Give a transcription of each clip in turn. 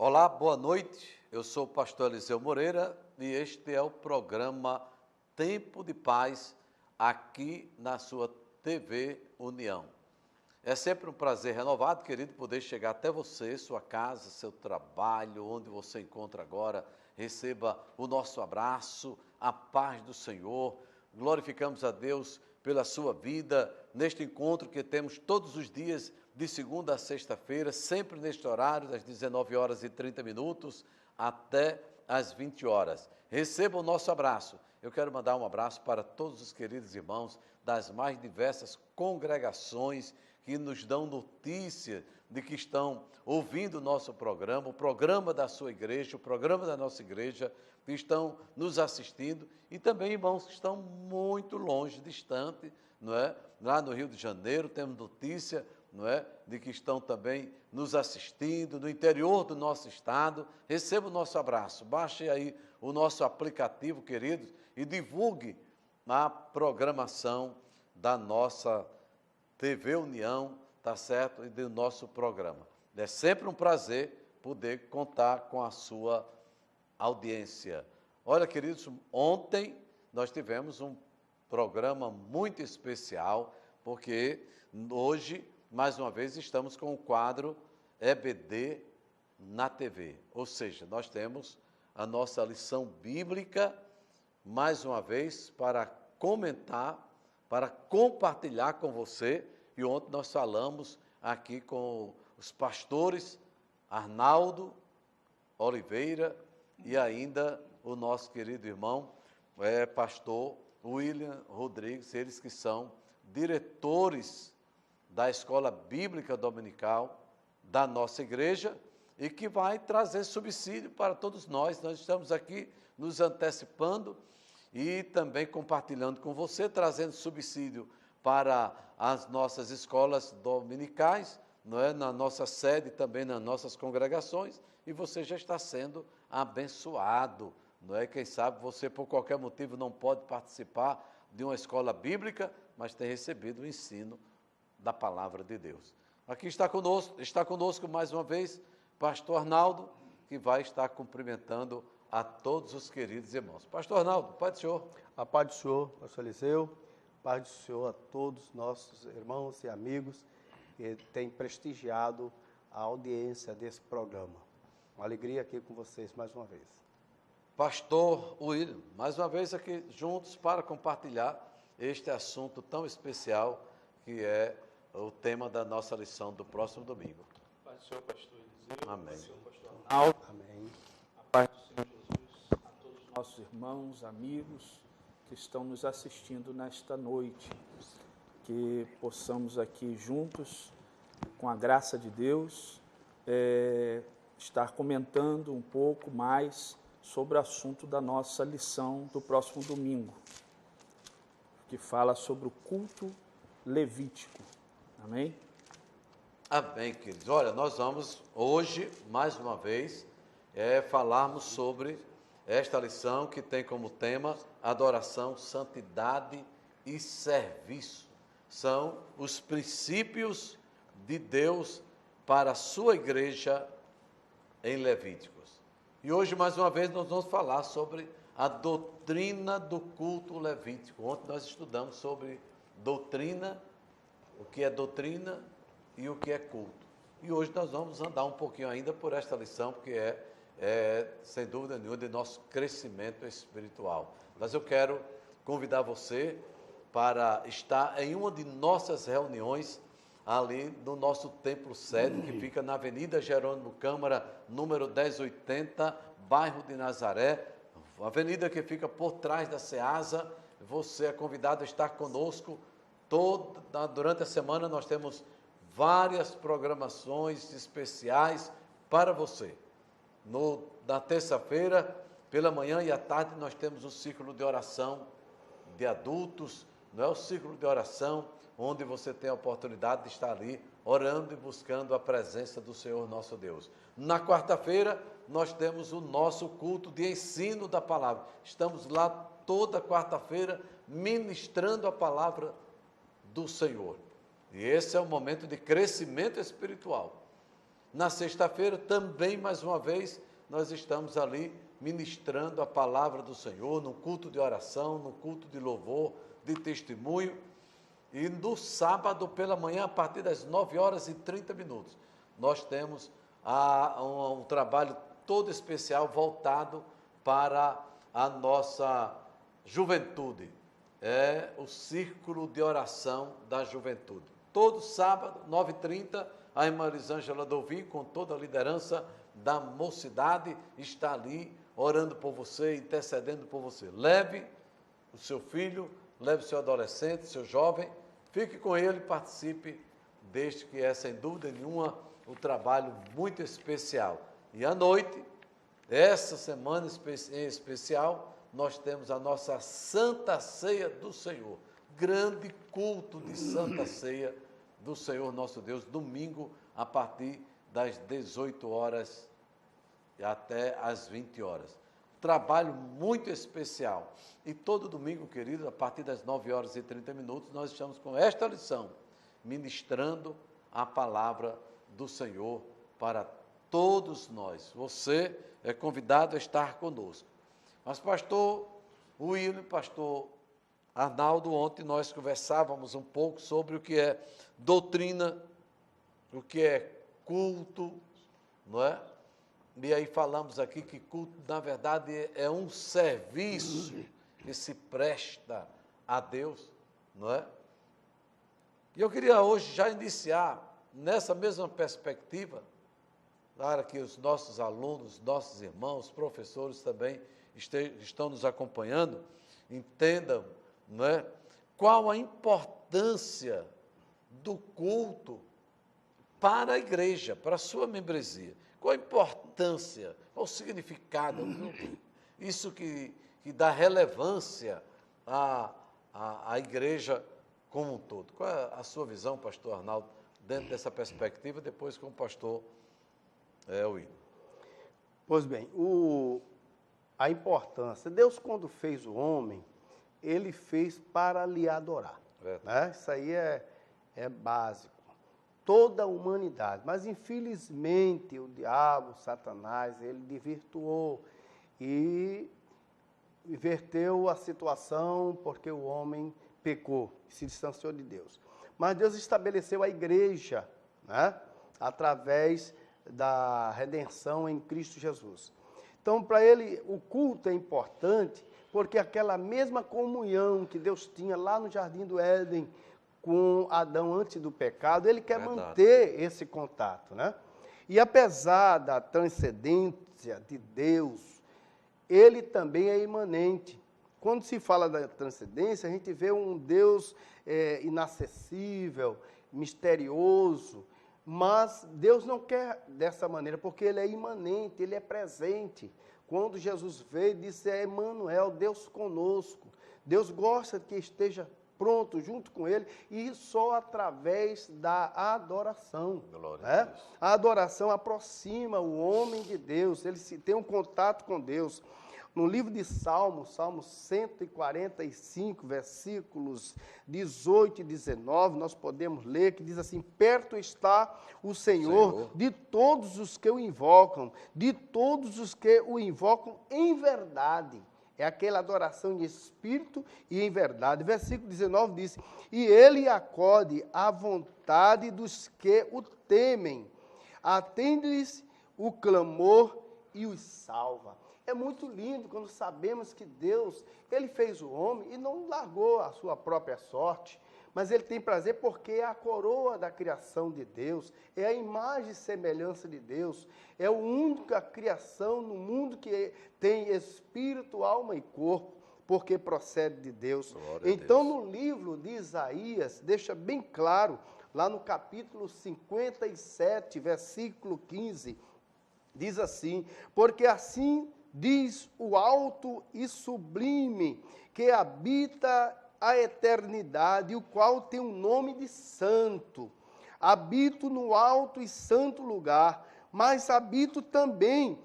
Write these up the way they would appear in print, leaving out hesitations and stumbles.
Olá, boa noite. Eu sou o pastor Eliseu Moreira e este é o programa Tempo de Paz aqui na sua TV União. É sempre um prazer renovado, querido, poder chegar até você, sua casa, seu trabalho, onde você encontra agora. Receba o nosso abraço, a paz do Senhor. Glorificamos a Deus pela sua vida, neste encontro que temos todos os dias, de segunda a sexta-feira, sempre neste horário, das 19 horas e 30 minutos até às 20 horas. Receba o nosso abraço. Eu quero mandar um abraço para todos os queridos irmãos das mais diversas congregações que nos dão notícia de que estão ouvindo o nosso programa, o programa da sua igreja, o programa da nossa igreja, que estão nos assistindo, e também irmãos que estão muito longe, distante, não é? Lá no Rio de Janeiro temos notícia, não é? De que estão também nos assistindo, no interior do nosso estado. Receba o nosso abraço, baixe aí o nosso aplicativo, queridos, e divulgue a programação da nossa TV União, tá certo? E do nosso programa. É sempre um prazer poder contar com a sua audiência. Olha, queridos, ontem nós tivemos um programa muito especial, porque hoje, mais uma vez, estamos com o quadro EBD na TV. Ou seja, nós temos a nossa lição bíblica, mais uma vez, para comentar, para compartilhar com você. E ontem nós falamos aqui com os pastores Arnaldo Oliveira e ainda o nosso querido irmão, pastor William Rodrigues, eles que são diretores da Escola Bíblica Dominical da nossa igreja e que vai trazer subsídio para todos nós. Nós estamos aqui nos antecipando e também compartilhando com você, trazendo subsídio para as nossas escolas dominicais, não é? Na nossa sede, também nas nossas congregações, e você já está sendo abençoado, não é? Quem sabe você, por qualquer motivo, não pode participar de uma escola bíblica, mas tem recebido o ensino da palavra de Deus. Aqui está conosco mais uma vez, pastor Arnaldo, que vai estar cumprimentando a todos os queridos irmãos. Pastor Arnaldo, paz do Senhor. A paz do Senhor, pastor Eliseu, paz do Senhor a todos nossos irmãos e amigos que têm prestigiado a audiência desse programa. Uma alegria aqui com vocês mais uma vez. Pastor William, mais uma vez aqui juntos para compartilhar este assunto tão especial que é o tema da nossa lição do próximo domingo. Paz do Senhor, pastor Eliseu. Amém. Paz do Senhor, pastor Arnaldo. Amém. A paz do Senhor Jesus a todos os nossos irmãos, amigos que estão nos assistindo nesta noite. Que possamos aqui juntos, com a graça de Deus, estar comentando um pouco mais sobre o assunto da nossa lição do próximo domingo, que fala sobre o culto levítico. Amém? Amém, queridos. Olha, nós vamos hoje, mais uma vez, falarmos sobre esta lição que tem como tema adoração, santidade e serviço. São os princípios de Deus para a sua igreja em Levíticos. E hoje, mais uma vez, nós vamos falar sobre a doutrina do culto levítico. Ontem nós estudamos sobre doutrina, o que é doutrina e o que é culto. E hoje nós vamos andar um pouquinho ainda por esta lição, porque sem dúvida nenhuma, de nosso crescimento espiritual. Mas eu quero convidar você para estar em uma de nossas reuniões ali no nosso templo sede, que fica na Avenida Jerônimo Câmara, número 1080, bairro de Nazaré, avenida que fica por trás da Ceasa. Você é convidado a estar conosco durante a semana. Nós temos várias programações especiais para você. Na terça-feira, pela manhã e à tarde, nós temos o círculo de oração de adultos, não é o círculo de oração onde você tem a oportunidade de estar ali orando e buscando a presença do Senhor nosso Deus. Na quarta-feira, nós temos o nosso culto de ensino da palavra. Estamos lá toda quarta-feira ministrando a palavra do Senhor. E esse é um momento de crescimento espiritual. Na sexta-feira, também, mais uma vez, nós estamos ali ministrando a palavra do Senhor, no culto de oração, no culto de louvor, de testemunho. E no sábado pela manhã, a partir das 9h30, nós temos um trabalho todo especial voltado para a nossa juventude. É o Círculo de Oração da Juventude. Todo sábado, 9h30, a irmã Elisângela Dovim, com toda a liderança da mocidade, está ali orando por você, intercedendo por você. Leve o seu filho, leve o seu adolescente, seu jovem, fique com ele, participe deste que é, sem dúvida nenhuma, um trabalho muito especial. E à noite, essa semana em especial, nós temos a nossa Santa Ceia do Senhor. Grande culto de Santa Ceia do Senhor nosso Deus, domingo, a partir das 18h até às 20h. Trabalho muito especial. E todo domingo, querido, a partir das 9h30, nós estamos com esta lição, ministrando a palavra do Senhor para todos nós. Você é convidado a estar conosco. Mas pastor William, pastor Arnaldo, ontem nós conversávamos um pouco sobre o que é doutrina, o que é culto, não é? E aí falamos aqui que culto, na verdade, é um serviço que se presta a Deus, não é? E eu queria hoje já iniciar nessa mesma perspectiva, para que os nossos alunos, nossos irmãos, professores também estão nos acompanhando, entendam, não é? Qual a importância do culto para a igreja, para a sua membresia. Qual a importância, qual o significado, isso que dá relevância à igreja como um todo. Qual é a sua visão, pastor Arnaldo, dentro dessa perspectiva, depois com o pastor William? Pois bem, a importância, Deus quando fez o homem, ele fez para lhe adorar. Né? Isso aí é básico. Toda a humanidade, mas infelizmente o diabo, Satanás, ele desvirtuou e inverteu a situação porque o homem pecou, se distanciou de Deus. Mas Deus estabeleceu a igreja, né? Através da redenção em Cristo Jesus. Então, para ele, o culto é importante porque aquela mesma comunhão que Deus tinha lá no Jardim do Éden com Adão antes do pecado, ele quer manter esse contato, né? E apesar da transcendência de Deus, ele também é imanente. Quando se fala da transcendência, a gente vê um Deus inacessível, misterioso, mas Deus não quer dessa maneira, porque ele é imanente, ele é presente. Quando Jesus veio, disse, é Emmanuel, Deus conosco. Deus gosta que esteja pronto junto com ele, e só através da adoração. Né? A adoração aproxima o homem de Deus, ele tem um contato com Deus. No livro de Salmos, Salmo 145, versículos 18 e 19, nós podemos ler que diz assim, perto está o Senhor de todos os que o invocam, de todos os que o invocam em verdade. É aquela adoração em espírito e em verdade. Versículo 19 diz, e ele acode à vontade dos que o temem, atende-lhes o clamor e os salva. É muito lindo quando sabemos que Deus, ele fez o homem e não largou a sua própria sorte, mas ele tem prazer porque é a coroa da criação de Deus, é a imagem e semelhança de Deus, é a única criação no mundo que tem espírito, alma e corpo, porque procede de Deus. Então, no livro de Isaías, deixa bem claro, lá no capítulo 57, versículo 15, diz assim, porque assim diz o alto e sublime, que habita a eternidade, o qual tem um nome de santo. Habito no alto e santo lugar, mas habito também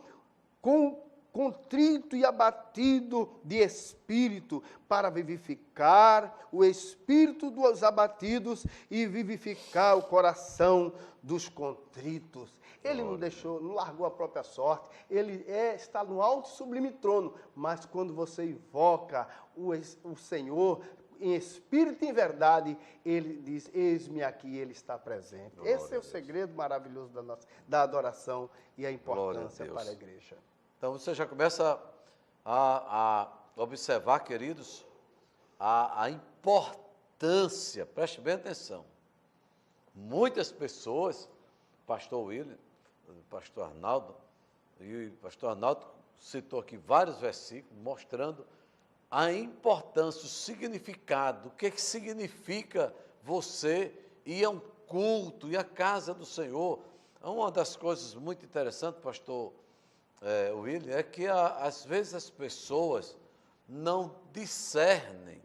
com contrito e abatido de espírito, para vivificar o espírito dos abatidos e vivificar o coração dos contritos. Ele não deixou, não largou a própria sorte. Ele está no alto e sublime trono. Mas quando você invoca o Senhor em espírito e em verdade, ele diz, eis-me aqui, ele está presente. Glória Esse é o segredo maravilhoso da adoração e a importância para a igreja. Então você já começa a observar, queridos, a importância, preste bem atenção. Muitas pessoas, pastor William, pastor Arnaldo, e o pastor Arnaldo citou aqui vários versículos mostrando a importância, o significado, o que significa você ir a um culto, ir à casa do Senhor. Uma das coisas muito interessantes, pastor William, é que às vezes as pessoas não discernem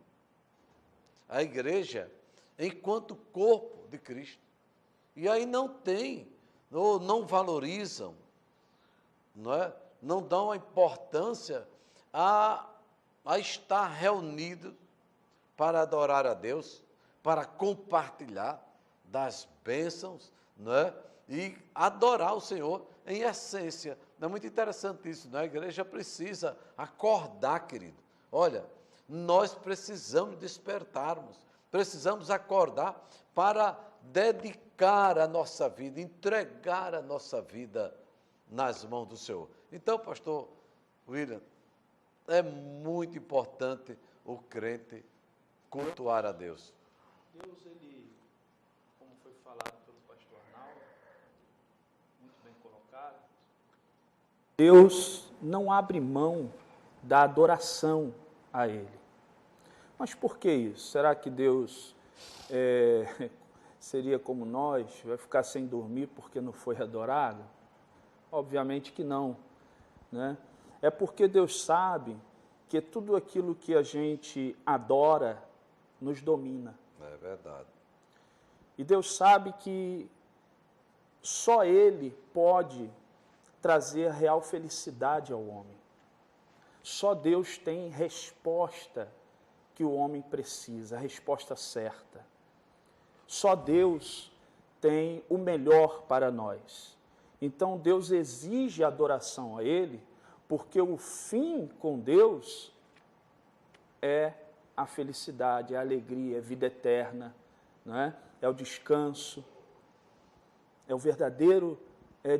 a igreja enquanto corpo de Cristo. E aí não tem, ou não valorizam, não dão a importância a estar reunido para adorar a Deus, para compartilhar das bênçãos, e adorar o Senhor em essência. É muito interessante isso, A igreja precisa acordar, querido. Olha, nós precisamos despertarmos, precisamos acordar para dedicar a nossa vida, entregar a nossa vida nas mãos do Senhor. Então, pastor William, é muito importante o crente cultuar a Deus. Deus, ele, como foi falado pelo pastor Arnaldo, muito bem colocado, Deus não abre mão da adoração a Ele. Mas por que isso? Será que Deus seria como nós, vai ficar sem dormir porque não foi adorado? Obviamente que não, É porque Deus sabe que tudo aquilo que a gente adora nos domina. É verdade. E Deus sabe que só Ele pode trazer a real felicidade ao homem. Só Deus tem resposta que o homem precisa, a resposta certa. Só Deus tem o melhor para nós. Então Deus exige adoração a Ele, porque o fim com Deus é a felicidade, é a alegria, é a vida eterna, é o descanso, é o verdadeiro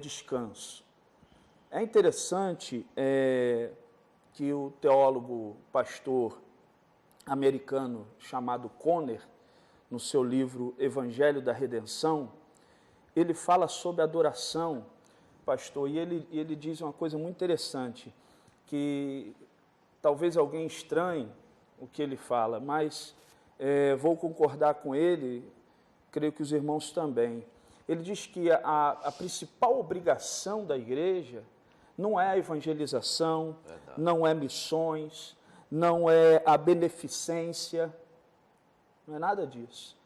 descanso. É interessante que o teólogo pastor americano chamado Conner, no seu livro Evangelho da Redenção, ele fala sobre adoração, pastor, e ele diz uma coisa muito interessante, que talvez alguém estranhe o que ele fala, mas vou concordar com ele, creio que os irmãos também. Ele diz que a principal obrigação da igreja não é a evangelização, não é missões, não é a beneficência, não é nada disso.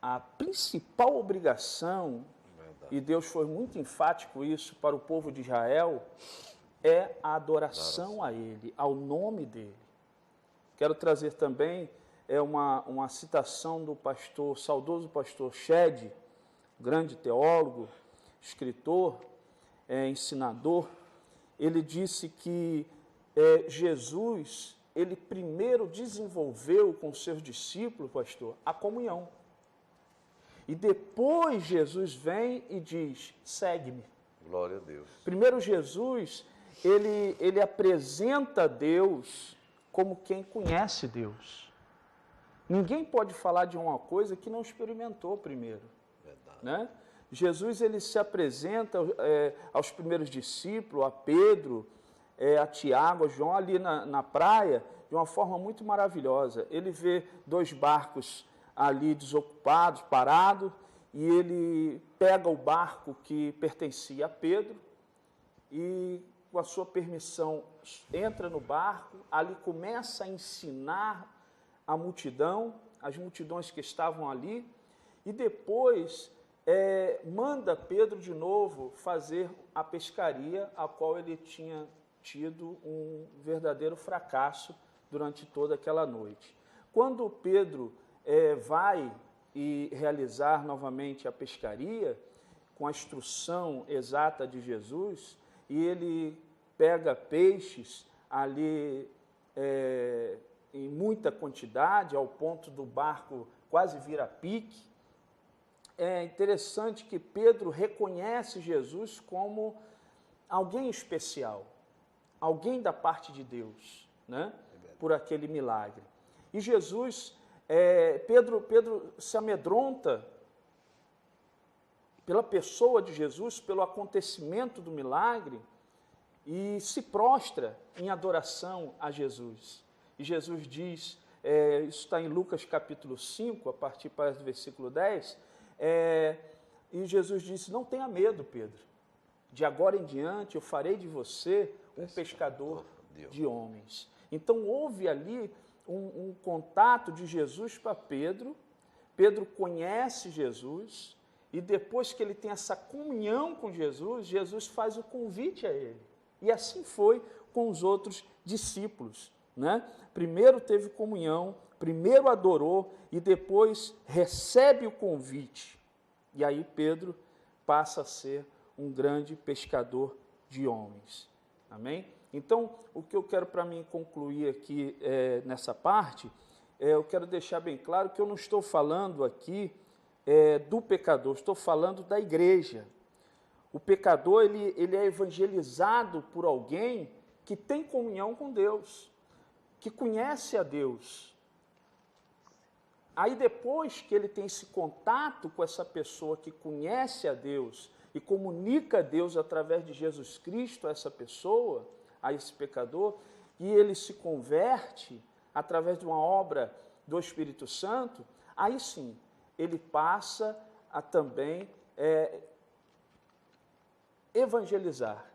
A principal obrigação, e Deus foi muito enfático isso para o povo de Israel, é a adoração a Ele, ao nome dEle. Quero trazer também uma citação do saudoso pastor Shedd, grande teólogo, escritor, ensinador. Ele disse que Jesus, ele primeiro desenvolveu com seus discípulos, pastor, a comunhão. E depois Jesus vem e diz, segue-me. Glória a Deus. Primeiro Jesus, ele apresenta Deus como quem conhece Deus. Ninguém pode falar de uma coisa que não experimentou primeiro. Verdade. Jesus, ele se apresenta aos primeiros discípulos, a Pedro, a Tiago, a João, ali na praia, de uma forma muito maravilhosa. Ele vê 2 barcos ali desocupados, parados, e ele pega o barco que pertencia a Pedro e, com a sua permissão, entra no barco, ali começa a ensinar a multidão, as multidões que estavam ali, e depois manda Pedro de novo fazer a pescaria, a qual ele tinha tido um verdadeiro fracasso durante toda aquela noite. Quando Pedro vai e realizar novamente a pescaria, com a instrução exata de Jesus, e ele pega peixes ali em muita quantidade, ao ponto do barco quase vir a pique. É interessante que Pedro reconhece Jesus como alguém especial, alguém da parte de Deus, né? Por aquele milagre. E Jesus, Pedro se amedronta pela pessoa de Jesus, pelo acontecimento do milagre, e se prostra em adoração a Jesus. E Jesus diz, isso está em Lucas capítulo 5, a partir do versículo 10, e Jesus disse, não tenha medo, Pedro, de agora em diante eu farei de você um pescador de homens. Então houve ali um contato de Jesus para Pedro, Pedro conhece Jesus, e depois que ele tem essa comunhão com Jesus, Jesus faz o convite a ele. E assim foi com os outros discípulos, né? Primeiro teve comunhão, primeiro adorou e depois recebe o convite. E aí Pedro passa a ser um grande pescador de homens. Amém? Então, o que eu quero para mim concluir aqui nessa parte, eu quero deixar bem claro que eu não estou falando aqui do pecador, estou falando da igreja. O pecador, ele é evangelizado por alguém que tem comunhão com Deus, que conhece a Deus. Aí depois que ele tem esse contato com essa pessoa que conhece a Deus e comunica a Deus através de Jesus Cristo a essa pessoa, a esse pecador, e ele se converte através de uma obra do Espírito Santo, aí sim, ele passa a também evangelizar,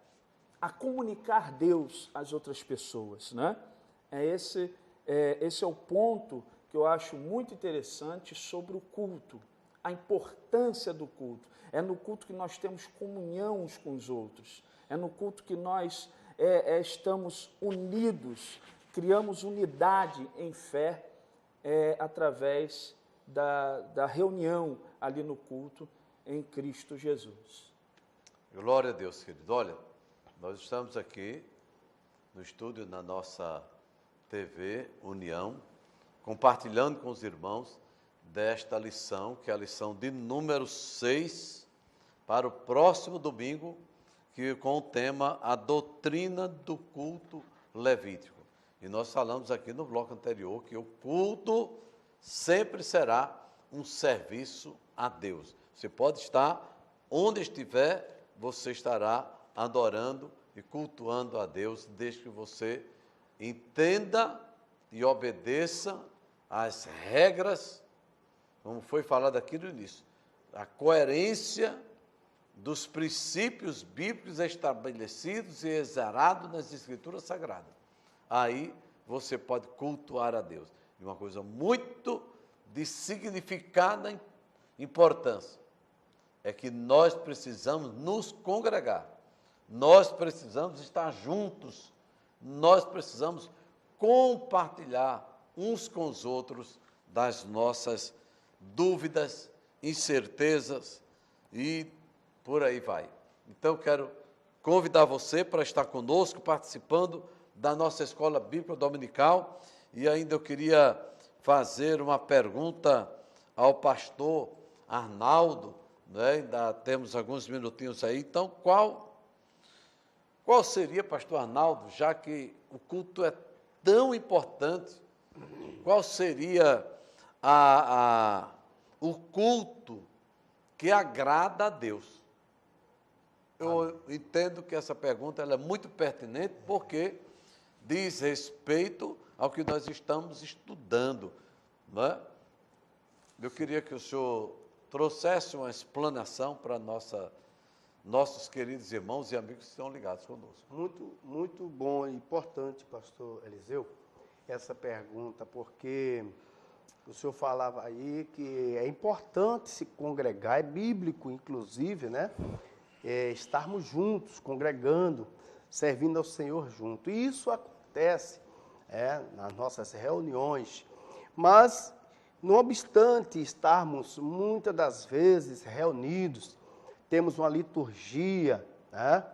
a comunicar Deus às outras pessoas, né? Esse é o ponto que eu acho muito interessante sobre o culto, a importância do culto. É no culto que nós temos comunhão uns com os outros, é no culto que nós estamos unidos, criamos unidade em fé através da reunião ali no culto em Cristo Jesus. Glória a Deus, querido. Olha, nós estamos aqui no estúdio, na nossa TV União, compartilhando com os irmãos desta lição, que é a lição de número 6, para o próximo domingo, com o tema A Doutrina do Culto Levítico. E nós falamos aqui no bloco anterior que o culto sempre será um serviço a Deus. Você pode estar onde estiver, você estará adorando e cultuando a Deus, desde que você entenda e obedeça às regras, como foi falado aqui no início, a coerência dos princípios bíblicos estabelecidos e exarados nas Escrituras Sagradas. Aí você pode cultuar a Deus. E uma coisa muito de significada importância é que nós precisamos nos congregar, nós precisamos estar juntos, nós precisamos compartilhar uns com os outros das nossas dúvidas, incertezas e por aí vai. Então, quero convidar você para estar conosco, participando da nossa Escola Bíblica Dominical, e ainda eu queria fazer uma pergunta ao pastor Arnaldo, né? Ainda temos alguns minutinhos aí. Então, qual seria, pastor Arnaldo, já que o culto é tão importante, qual seria o culto que agrada a Deus? Eu entendo que essa pergunta ela é muito pertinente, porque diz respeito ao que nós estamos estudando, não é? Eu queria que o senhor trouxesse uma explanação para nossos queridos irmãos e amigos que estão ligados conosco. Muito, muito bom e importante, pastor Eliseu, essa pergunta, porque o senhor falava aí que é importante se congregar, é bíblico, inclusive, né? Estarmos juntos, congregando, servindo ao Senhor junto. E isso acontece nas nossas reuniões, mas, não obstante estarmos muitas das vezes reunidos, temos uma liturgia, né?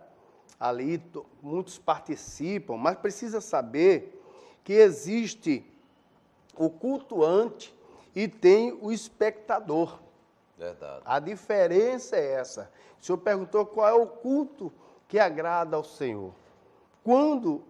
Ali muitos participam, mas precisa saber que existe o cultuante e tem o espectador. Verdade. A diferença é essa. O senhor perguntou qual é o culto que agrada ao Senhor. Quando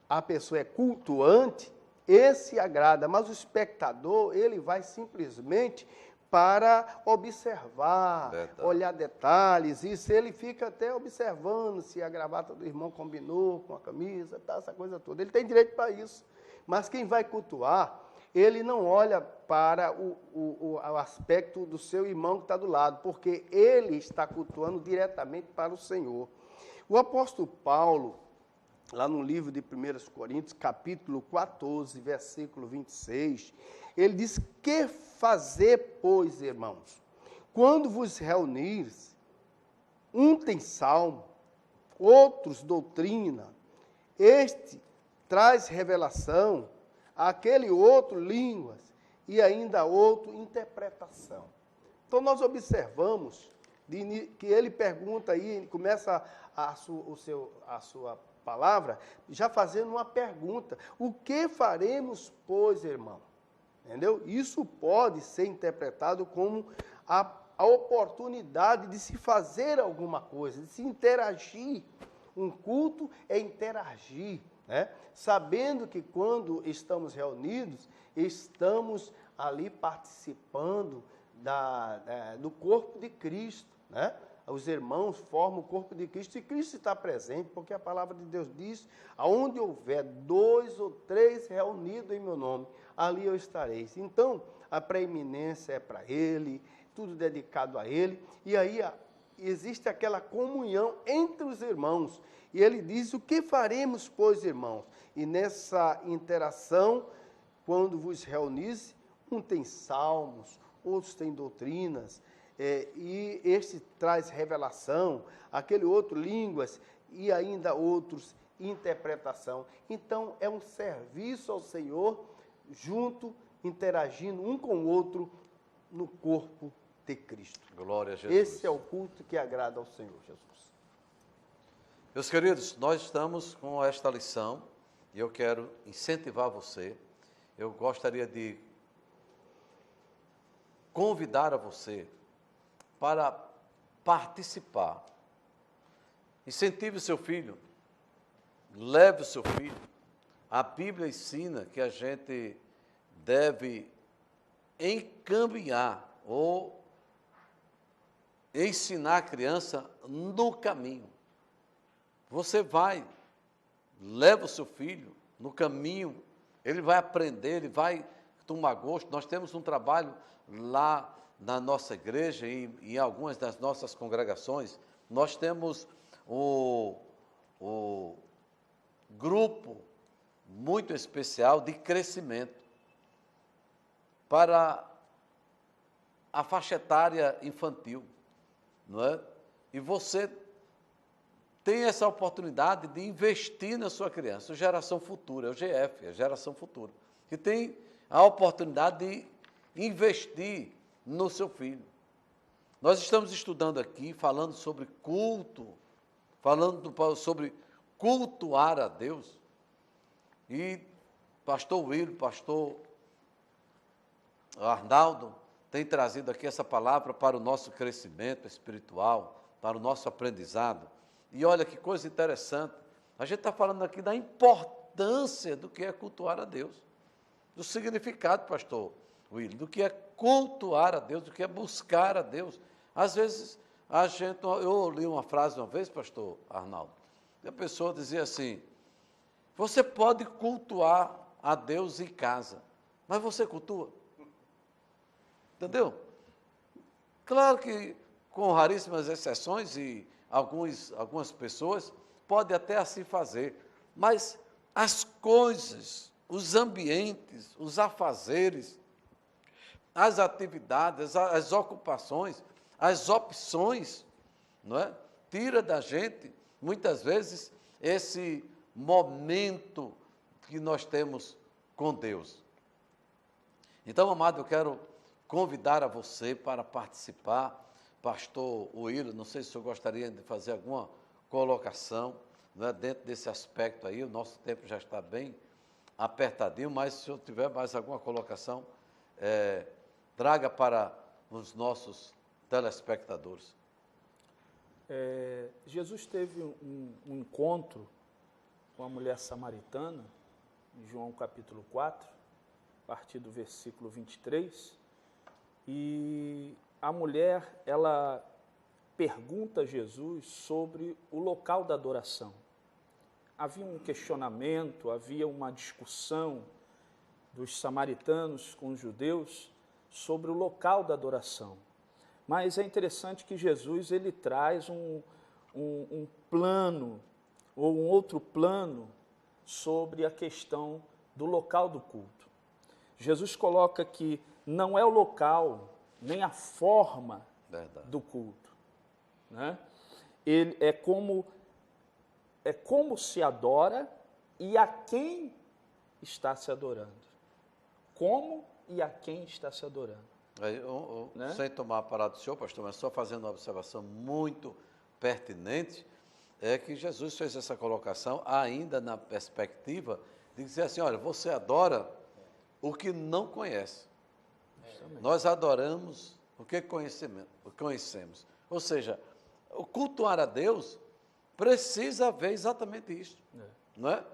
a pessoa é cultuante, esse agrada, mas o espectador, ele vai simplesmente para observar, Verdade. olhar detalhes, isso ele fica até observando se a gravata do irmão combinou com a camisa, tá, essa coisa toda. Ele tem direito para isso. Mas quem vai cultuar, ele não olha para o aspecto do seu irmão que está do lado, porque ele está cultuando diretamente para o Senhor. O apóstolo Paulo, lá no livro de 1 Coríntios, capítulo 14, versículo 26, ele diz: que fazer, pois, irmãos? Quando vos reunires, um tem salmo, outros doutrina, este traz revelação, aquele outro línguas, e ainda outro interpretação. Então nós observamos que ele pergunta aí, começa a sua palavra, já fazendo uma pergunta: o que faremos, pois, irmão? Entendeu? Isso pode ser interpretado como a oportunidade de se fazer alguma coisa, de se interagir. Um culto é interagir, né? Sabendo que quando estamos reunidos, estamos ali participando do corpo de Cristo, né? Os irmãos formam o corpo de Cristo e Cristo está presente, porque a palavra de Deus diz: aonde houver 2 ou 3 reunidos em meu nome, ali eu estarei. Então, a preeminência é para Ele, tudo dedicado a Ele, e aí existe aquela comunhão entre os irmãos. E ele diz: o que faremos, pois, irmãos? E nessa interação, quando vos reunis, um tem salmos, outros têm doutrinas, e este traz revelação, aquele outro línguas, e ainda outros interpretação. Então, é um serviço ao Senhor, junto, interagindo um com o outro, no corpo de Cristo. Glória a Jesus. Esse é o culto que agrada ao Senhor Jesus. Meus queridos, nós estamos com esta lição e eu quero incentivar você. Eu gostaria de convidar a você para participar. Incentive o seu filho, leve o seu filho. A Bíblia ensina que a gente deve encaminhar ou ensinar a criança no caminho. Você vai, leva o seu filho no caminho, ele vai aprender, ele vai tomar gosto. Nós temos um trabalho lá na nossa igreja e em algumas das nossas congregações, nós temos o grupo muito especial de crescimento para a faixa etária infantil, não é? E você tem essa oportunidade de investir na sua criança, Geração Futura, é o GF, a Geração Futura, que tem a oportunidade de investir no seu filho. Nós estamos estudando aqui, falando sobre culto, falando sobre cultuar a Deus, e pastor Will, pastor Arnaldo, tem trazido aqui essa palavra para o nosso crescimento espiritual, para o nosso aprendizado. E olha que coisa interessante, a gente está falando aqui da importância do que é cultuar a Deus, do significado, pastor Will, do que é cultuar a Deus, do que é buscar a Deus. Às vezes, eu li uma frase uma vez, pastor Arnaldo, e a pessoa dizia assim: você pode cultuar a Deus em casa, mas você cultua? Entendeu? Claro que, com raríssimas exceções, e algumas pessoas podem até assim fazer, mas as coisas, os ambientes, os afazeres, as atividades, as ocupações, as opções, não é? Tira da gente, muitas vezes, esse momento que nós temos com Deus. Então, amado, eu quero convidar a você para participar, pastor Willian, não sei se o senhor gostaria de fazer alguma colocação, né, dentro desse aspecto aí, o nosso tempo já está bem apertadinho, mas se eu tiver mais alguma colocação, traga para os nossos telespectadores. Jesus teve um encontro com a mulher samaritana, em João capítulo 4, a partir do versículo 23, e a mulher, ela pergunta a Jesus sobre o local da adoração. Havia um questionamento, havia uma discussão dos samaritanos com os judeus sobre o local da adoração. Mas é interessante que Jesus ele traz um plano, ou um outro plano, sobre a questão do local do culto. Jesus coloca que não é o local, nem a forma do culto, né? Ele é como se adora e a quem está se adorando. Como e a quem está se adorando. Né? Sem tomar a palavra do senhor, pastor, mas só fazendo uma observação muito pertinente, é que Jesus fez essa colocação ainda na perspectiva de dizer assim, olha, você adora o que não conhece. Nós adoramos o que conhecemos. Ou seja, o cultuar a Deus precisa haver exatamente isso, não é?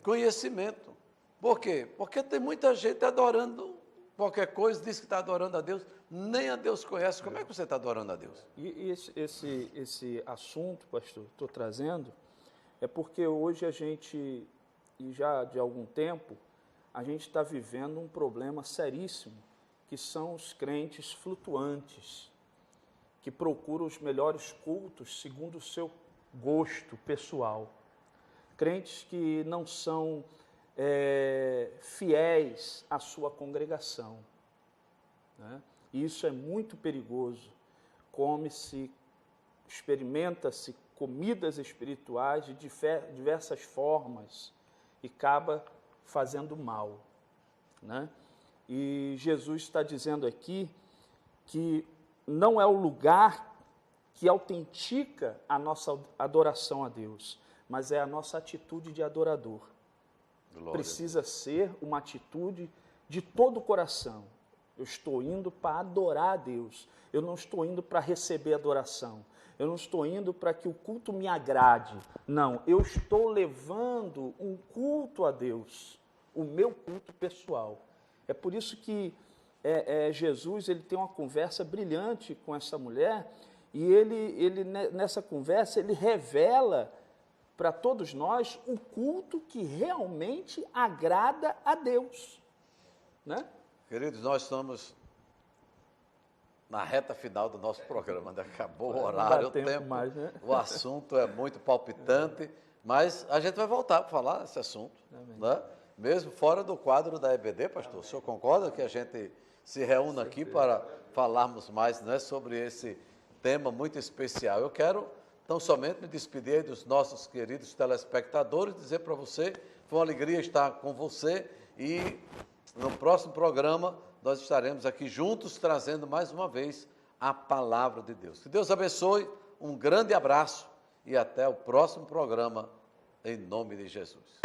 Conhecimento. Por quê? Porque tem muita gente adorando qualquer coisa, diz que está adorando a Deus, nem a Deus conhece. Como é que você está adorando a Deus? E esse assunto, pastor, estou trazendo, é porque hoje a gente, e já de algum tempo, a gente está vivendo um problema seríssimo, que são os crentes flutuantes, que procuram os melhores cultos segundo o seu gosto pessoal. Crentes que não são fiéis à sua congregação, né? Isso é muito perigoso. Experimenta-se comidas espirituais de diversas formas e acaba fazendo mal, né? E Jesus está dizendo aqui que não é o lugar que autentica a nossa adoração a Deus, mas é a nossa atitude de adorador. Glória. Precisa ser uma atitude de todo o coração. Eu estou indo para adorar a Deus. Eu não estou indo para receber adoração. Eu não estou indo para que o culto me agrade. Não, eu estou levando um culto a Deus, o meu culto pessoal. É por isso que Jesus ele tem uma conversa brilhante com essa mulher e ele nessa conversa ele revela para todos nós o culto que realmente agrada a Deus, né? Queridos, nós estamos na reta final do nosso programa, né? Acabou o horário, o tempo, mais, né? O assunto é muito palpitante, mas a gente vai voltar para falar desse assunto, né? Mesmo fora do quadro da EBD, pastor. O senhor concorda que a gente se reúna aqui para falarmos mais, né, sobre esse tema muito especial? Eu quero tão somente me despedir dos nossos queridos telespectadores, dizer para você, foi uma alegria estar com você e no próximo programa nós estaremos aqui juntos trazendo mais uma vez a palavra de Deus. Que Deus abençoe, um grande abraço e até o próximo programa, em nome de Jesus.